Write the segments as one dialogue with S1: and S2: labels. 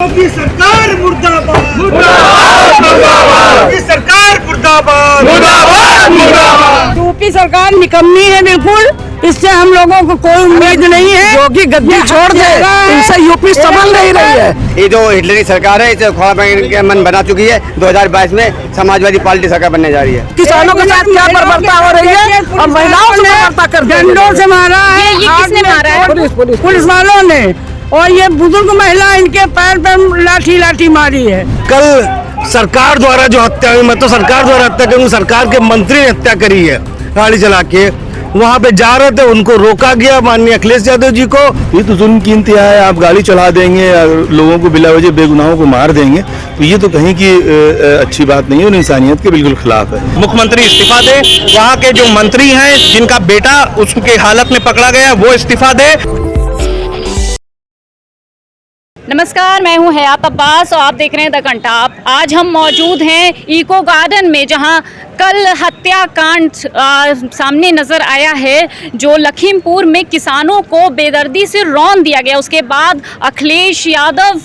S1: योगी सरकार मुर्दाबाद, मुर्दाबाद, मुर्दाबाद। योगी सरकार मुर्दाबाद, मुर्दाबाद, मुर्दाबाद।
S2: यूपी सरकार निकम्मी है बिल्कुल, इससे हम लोगों को कोई उम्मीद नहीं है।
S3: योगी गद्दी छोड़ दे, इनसे यूपी संभल नहीं रही है।
S4: ये जो हिटलरी सरकार है इसे खोला के मन बना चुकी है। 2022 में समाजवादी पार्टी सरकार बनने जा रही है।
S3: किसानों के साथ क्या बर्बरता हो रही है और महिलाओं से बर्बरता कर रही है।
S2: डंडों से मारा है,
S5: ये किसने मारा है?
S2: पुलिस वालों ने। और ये बुजुर्ग महिला इनके पैर पर लाठी मारी है।
S6: कल सरकार द्वारा जो हत्या हुई, मैं तो सरकार द्वारा हत्या करूँ, सरकार के मंत्री ने हत्या करी है गाड़ी चला के। वहाँ पे जा रहे थे, उनको रोका गया माननीय अखिलेश यादव जी को।
S7: ये तो जुल्म की इंतहा है। आप गाड़ी चढ़ा देंगे और लोगों को बिला वजह बेगुनाहों को मार देंगे, तो ये तो कहीं की अच्छी बात नहीं है और इंसानियत के बिल्कुल खिलाफ है।
S8: मुख्यमंत्री इस्तीफा दे, वहाँ के जो मंत्री हैं जिनका बेटा उसके हालत में पकड़ा गया वो इस्तीफा दे।
S5: नमस्कार, मैं हूं हयात अब्बास और आप देख रहे हैं द घंटा। आज हम मौजूद हैं इको गार्डन में, जहां कल हत्याकांड सामने नज़र आया है, जो लखीमपुर में किसानों को बेदर्दी से रौंद दिया गया। उसके बाद अखिलेश यादव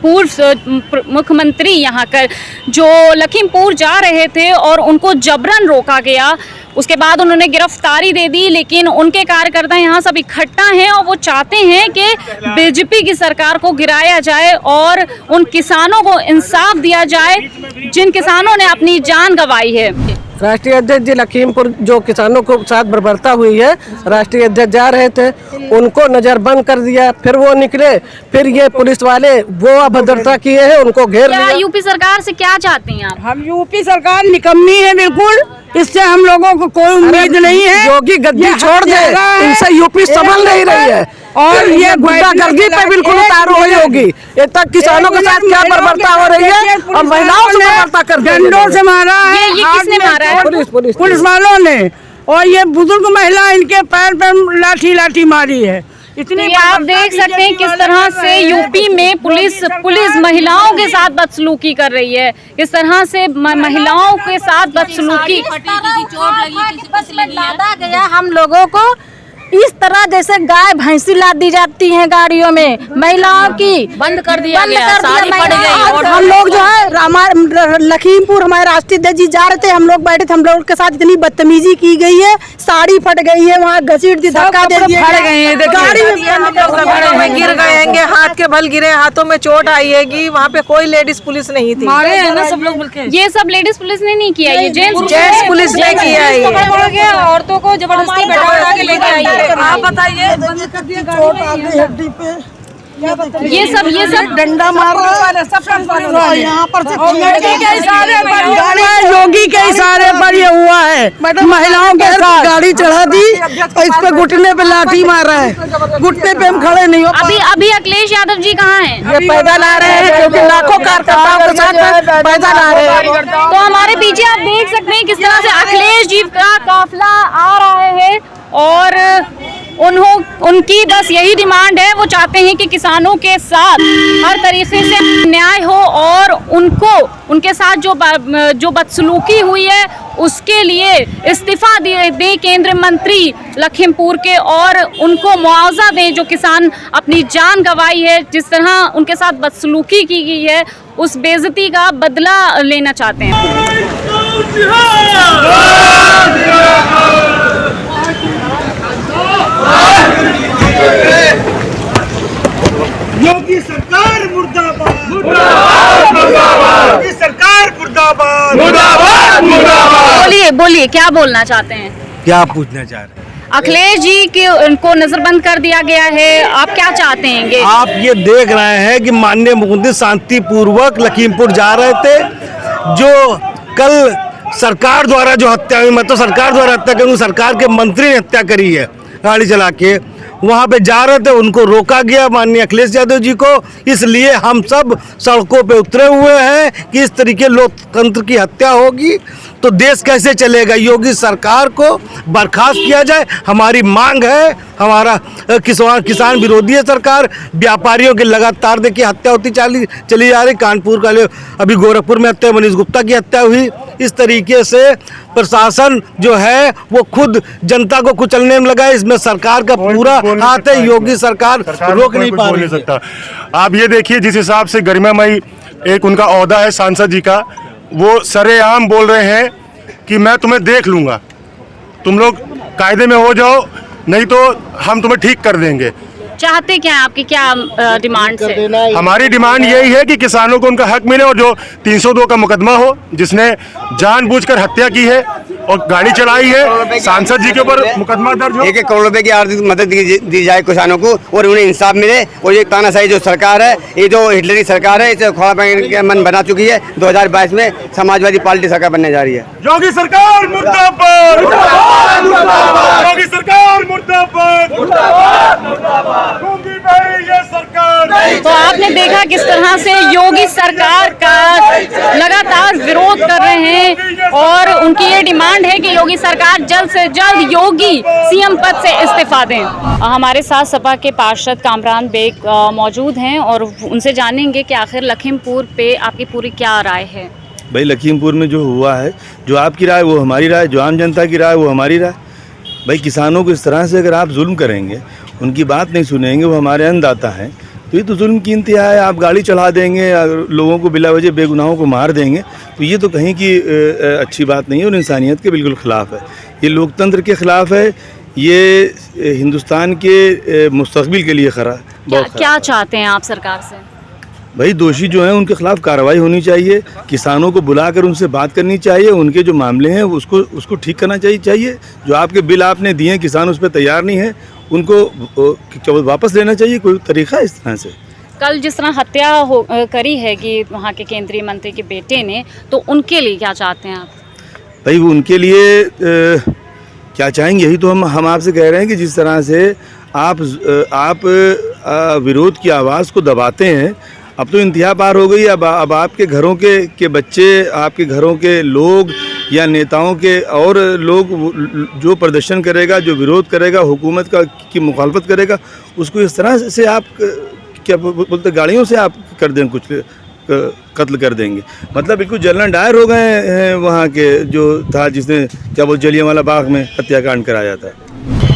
S5: पूर्व मुख्यमंत्री यहाँ कर जो लखीमपुर जा रहे थे और उनको जबरन रोका गया। उसके बाद उन्होंने गिरफ्तारी दे दी, लेकिन उनके कार्यकर्ता यहाँ सब इकट्ठा हैं और वो चाहते हैं कि बीजेपी की सरकार को गिराया जाए और उन किसानों को इंसाफ दिया जाए जिन किसानों ने अपनी जान गंवाई है।
S3: राष्ट्रीय अध्यक्ष जी लखीमपुर जो किसानों को साथ बर्बरता हुई है, राष्ट्रीय अध्यक्ष जा रहे थे, उनको नजरबंद कर दिया, फिर वो निकले, फिर ये पुलिस वाले वो अभद्रता किए हैं, उनको घेर लिया।
S5: यूपी सरकार से क्या चाहते हैं आप?
S2: हम यूपी सरकार निकम्मी है बिल्कुल, इससे हम लोगों को कोई उम्मीद नहीं है।
S3: योगी गद्दी छोड़ दे, इनसे यूपी संभल नहीं रही है और ये गुंडागर्दी पे बिल्कुल उतारू हुई होगी। ये तक किसानों के साथ क्या बर्बरता हो रही है और महिलाओं से बर्बरता कर रही है।
S2: डंडों से मारा है,
S5: ये किसने मारा है?
S2: पुलिस वालों ने। और ये बुजुर्ग महिला इनके पैर पर लाठी मारी है। इतनी
S5: तो आप देख सकते हैं किस तरह से यूपी में पुलिस महिलाओं के साथ बदसलूकी कर रही है, किस तरह से महिलाओं के साथ बदसलूकी।
S9: लादा गया हम लोगों को इस तरह जैसे गाय भैंसी लाद दी जाती हैं गाड़ियों में, महिलाओं की
S5: बंद कर दिया गया, साड़ी फट गई।
S9: और हम लोग जो है लखीमपुर हमारे राष्ट्रीय अध्यक्ष जी जा रहे थे, हम लोग बैठे थे, हम लोग के साथ इतनी बदतमीजी की गई है, साड़ी फट गई है, वहाँ घसीट दी, धक्का दे दिए, गाड़ी में
S3: गिर गए, हाथ के बल गिरे, हाथों में चोट आई है। वहाँ पे कोई लेडीज पुलिस नहीं थी।
S2: मारे हैं ना सब लोग मिलके।
S5: ये सब लेडीज पुलिस ने नहीं किया, ये
S3: जेंट्स पुलिस ने किया है।
S5: औरतों को जबरदस्ती बैठा के लेके आई है।
S3: आप बताइए, चोट आ गई हड्डी पे।
S5: ये सब
S2: डंडा मार यहाँ पर योगी के इशारे पर ये हुआ है। महिलाओं के साथ गाड़ी चढ़ा दी और इस पे घुटने पे लाठी मारा है, घुटने पे हम खड़े नहीं हो।
S5: अभी अखिलेश यादव जी कहाँ हैं?
S3: ये पैदल आ रहे हैं क्योंकि लाखों कार्यकर्ताओं के साथ पैदल आ रहे हैं।
S5: तो हमारे पीछे आप देख सकते हैं किस तरह से अखिलेश जी का काफिला आ रहा है और उनकी बस यही डिमांड है। वो चाहते हैं कि किसानों के साथ हर तरीके से न्याय हो और उनके साथ जो बदसलूकी हुई है उसके लिए इस्तीफा दे केंद्रीय मंत्री लखीमपुर के, और उनको मुआवजा दें जो किसान अपनी जान गंवाई है। जिस तरह उनके साथ बदसलूकी की गई है, उस बेइज्जती का बदला लेना चाहते हैं।
S1: योगी सरकार मुर्दाबाद, मुर्दाबाद, मुर्दाबाद। योगी सरकार मुर्दाबाद, मुर्दाबाद, मुर्दाबाद।
S5: बोलिए क्या बोलना चाहते हैं?
S6: क्या पूछना चाह रहे हैं?
S5: अखिलेश जी के उनको नजरबंद कर दिया गया है, आप क्या चाहते हैं?
S6: आप ये देख रहे हैं कि माननीय मुख्यमंत्री शांतिपूर्वक लखीमपुर जा रहे थे। जो कल सरकार द्वारा जो हत्या हुई, मैं तो सरकार द्वारा हत्या करूँ, सरकार के मंत्री ने हत्या करी है गाड़ी चला के। वहाँ पे जा रहे थे, उनको रोका गया माननीय अखिलेश यादव जी को। इसलिए हम सब सड़कों पे उतरे हुए हैं कि इस तरीके लोकतंत्र की हत्या होगी तो देश कैसे चलेगा। योगी सरकार को बर्खास्त किया जाए, हमारी मांग है। हमारा किसान विरोधी है सरकार। व्यापारियों की लगातार देखिए हत्या होती चली जा रही। कानपुर का अभी गोरखपुर में हत्या, मनीष गुप्ता की हत्या हुई। इस तरीके से प्रशासन जो है वो खुद जनता को कुचलने में लगा है। इसमें सरकार का पूरा आते योगी सरकार रोक नहीं पा रही है।
S10: आप ये देखिए, जिस हिसाब से गरिमामयी एक उनका ओहदा है सांसद जी का, वो सरेआम बोल रहे हैं कि मैं तुम्हें देख लूंगा, तुम लोग कायदे में हो जाओ, नहीं तो हम तुम्हें ठीक कर देंगे।
S5: चाहते क्या हैं, आपकी क्या डिमांड है?
S10: हमारी डिमांड यही है कि किसानों को उनका हक मिले और जो 302 का मुकदमा हो, जिसने जानबूझकर हत्या की है और गाड़ी चलाई है, सांसद जी के ऊपर मुकदमा दर्ज हो।
S4: 1-1 करोड़ रुपए की आर्थिक मदद दी जाए किसानों को और उन्हें इंसाफ मिले। और ये तानाशाही जो सरकार है, ये जो हिटलरी सरकार है, इसे खोला के मन बना चुकी है। 2022 में समाजवादी पार्टी सरकार बनने जा रही है।
S10: योगी सरकार मुर्दाबाद, योगी सरकार मुर्दाबाद, ये सरकार।
S5: तो आपने देखा किस तरह से योगी सरकार का लगातार विरोध कर रहे हैं और उनकी ये डिमांड है कि योगी सरकार जल्द से जल्द योगी सीएम पद से इस्तीफा दें। हमारे साथ सपा के पार्षद कामरान बेग मौजूद हैं और उनसे जानेंगे कि आखिर लखीमपुर पे आपकी पूरी क्या राय है।
S7: भाई लखीमपुर में जो हुआ है, जो आपकी राय वो हमारी राय, जो आम जनता की राय वो हमारी राय। भाई किसानों को इस तरह से अगर आप जुल्म करेंगे, उनकी बात नहीं सुनेंगे, वो हमारे अन्नदाता हैं, तो ये तो जुल्म की इंतहा है। आप गाड़ी चढ़ा देंगे, लोगों को बिला वजह बेगुनाहों को मार देंगे, तो ये तो कहीं की अच्छी बात नहीं है और इंसानियत के बिल्कुल ख़िलाफ़ है। ये लोकतंत्र के ख़िलाफ़ है, ये हिंदुस्तान के मुस्तक़बिल के लिए
S5: क्या चाहते हैं आप सरकार से?
S7: भाई दोषी जो हैं उनके खिलाफ कार्रवाई होनी चाहिए, किसानों को बुलाकर उनसे बात करनी चाहिए, उनके जो मामले हैं उसको ठीक करना चाहिए। जो आपके बिल आपने दिए हैं, किसान उस पर तैयार नहीं है, उनको वापस लेना चाहिए। कोई तरीका इस तरह से?
S5: कल जिस तरह हत्या करी है कि वहाँ के केंद्रीय मंत्री के बेटे ने, तो उनके लिए क्या चाहते हैं आप?
S7: भाई वो उनके लिए क्या चाहेंगे, यही तो हम आपसे कह रहे हैं कि जिस तरह से आप विरोध की आवाज़ को दबाते हैं, अब तो इंतहा पार हो गई। अब आपके घरों के बच्चे, आपके घरों के लोग या नेताओं के और लोग जो प्रदर्शन करेगा, जो विरोध करेगा, हुकूमत की मुखालफत करेगा, उसको इस तरह से आप क्या बोलते गाड़ियों से आप कर दें, कुछ कत्ल कर देंगे। मतलब बिल्कुल जलन डायर हो गए हैं वहाँ के जो था, जिसने क्या बोल जलियांवाला बाग में हत्याकांड कराया था।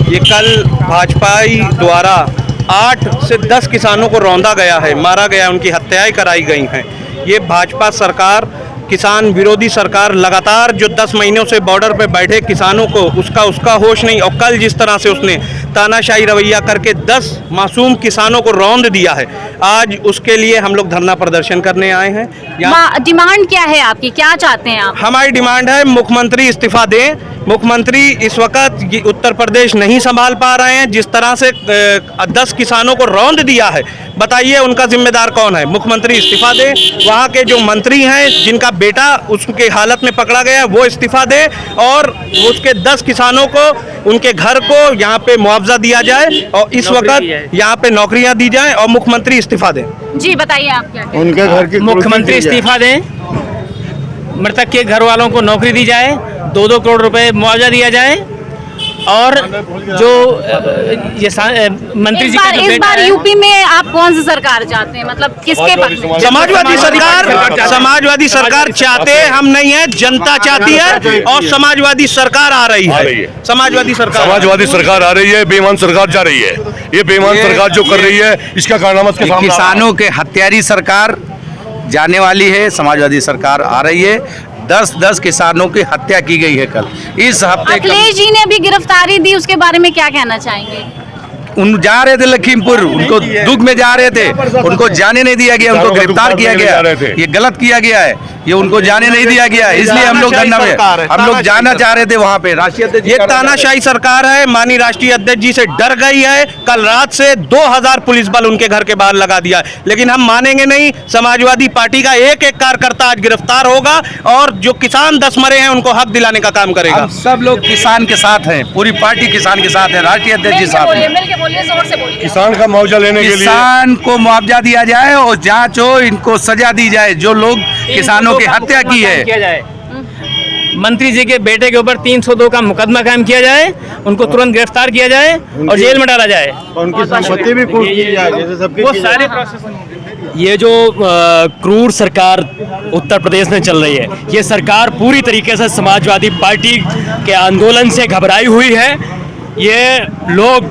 S8: ये कल भाजपा द्वारा 8 से 10 किसानों को रौंदा गया है, मारा गया, उनकी हत्याएं कराई गई हैं। ये भाजपा सरकार, किसान विरोधी सरकार लगातार जो 10 महीनों से बॉर्डर पे बैठे किसानों को उसका होश नहीं। और कल जिस तरह से उसने तानाशाही रवैया करके 10 मासूम किसानों को रौंद दिया है, आज उसके लिए हम लोग धरना प्रदर्शन करने आए हैं।
S5: डिमांड क्या है आपकी, क्या चाहते हैं आप?
S8: हमारी डिमांड है मुख्यमंत्री इस्तीफा दें। मुख्यमंत्री इस वक्त उत्तर प्रदेश नहीं संभाल पा रहे हैं। जिस तरह से 10 किसानों को रौंद दिया है, बताइए उनका जिम्मेदार कौन है? मुख्यमंत्री इस्तीफा दे। वहाँ के जो मंत्री हैं, जिनका बेटा उसके हालत में पकड़ा गया, वो इस्तीफा दे और उसके 10 किसानों को, उनके घर को यहाँ पे मुआवजा दिया जाए और इस वक्त यहाँ पे नौकरियाँ दी जाए और मुख्यमंत्री इस्तीफा दें।
S5: जी बताइए आप क्या?
S10: उनके घर की
S11: मुख्यमंत्री इस्तीफा दें, मृतक के घर वालों को नौकरी दी जाए, 2-2 करोड़ रुपए मुआवजा दिया जाए और जो ये मंत्री जी का जो
S5: इस बार यूपी में आप कौन सी सरकार चाहते हैं? मतलब किसके पक्ष में?
S8: समाजवादी सरकार चाहते हैं हम नहीं है, जनता चाहती है और समाजवादी सरकार आ रही है। समाजवादी सरकार
S10: आ रही है, बेईमान सरकार जा रही है। ये बेईमान सरकार जो कर रही है, इसका कारनामा
S12: किसानों के हत्यारी सरकार जाने वाली है, समाजवादी सरकार आ रही है। 10 किसानों की हत्या की गई है कल इस हफ्ते।
S5: अखिलेश जी ने भी गिरफ्तारी दी, उसके बारे में क्या कहना चाहेंगे?
S12: उन जा रहे थे लखीमपुर, उनको दुख में जा रहे थे, उनको जाने नहीं दिया गया, उनको गिरफ्तार किया गया। ये गलत किया गया है, ये उनको जाने नहीं दिया गया, इसलिए हम लोग धरना में, हम लोग जाना चाह रहे थे वहाँ पे। राष्ट्रीय अध्यक्ष,
S8: ये तानाशाही सरकार है, माननीय राष्ट्रीय अध्यक्ष जी से डर गई है। कल रात से 2000 पुलिस बल उनके घर के बाहर लगा दिया, लेकिन हम मानेंगे नहीं। समाजवादी पार्टी का एक कार्यकर्ता आज गिरफ्तार होगा और जो किसान 10 मरे हैं उनको हक दिलाने का काम करेगा।
S12: सब लोग किसान के साथ हैं, पूरी पार्टी किसान के साथ है, राष्ट्रीय अध्यक्ष जी साथ हैं।
S10: किसान का मुआवजा लेने के लिए,
S12: किसान को मुआवजा दिया जाए और जांच हो, इनको सजा दी जाए जो लोग किसानों की हत्या की है।
S11: मंत्री जी के बेटे के ऊपर 302 का मुकदमा कायम किया जाए, उनको तुरंत गिरफ्तार किया जाए और जेल में डाला जाए,
S10: उनकी संपत्ति भी कुर्क की जाए, जैसे सबके
S11: वो सारे प्रोसेस।
S13: ये जो क्रूर सरकार उत्तर प्रदेश में चल रही है, ये सरकार पूरी तरीके से समाजवादी पार्टी के आंदोलन से घबराई हुई है ये लोग,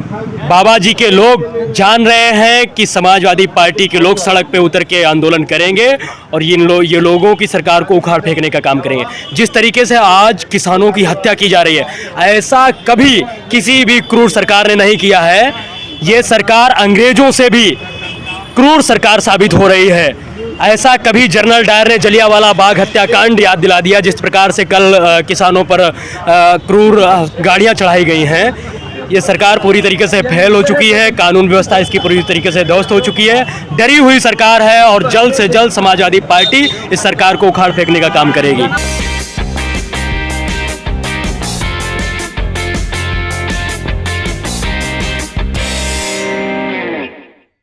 S13: बाबा जी के लोग जान रहे हैं कि समाजवादी पार्टी के लोग सड़क पे उतर के आंदोलन करेंगे और ये लोगों की सरकार को उखाड़ फेंकने का काम करेंगे। जिस तरीके से आज किसानों की हत्या की जा रही है, ऐसा कभी किसी भी क्रूर सरकार ने नहीं किया है। ये सरकार अंग्रेजों से भी क्रूर सरकार साबित हो रही है। ऐसा कभी जनरल डायर ने जलियांवाला बाग हत्याकांड याद दिला दिया, जिस प्रकार से कल किसानों पर क्रूर गाड़ियां चढ़ाई गई हैं। ये सरकार पूरी तरीके से फेल हो चुकी है, कानून व्यवस्था इसकी पूरी तरीके से ध्वस्त हो चुकी है। डरी हुई सरकार है और जल्द से जल्द समाजवादी पार्टी इस सरकार को उखाड़ फेंकने का काम करेगी।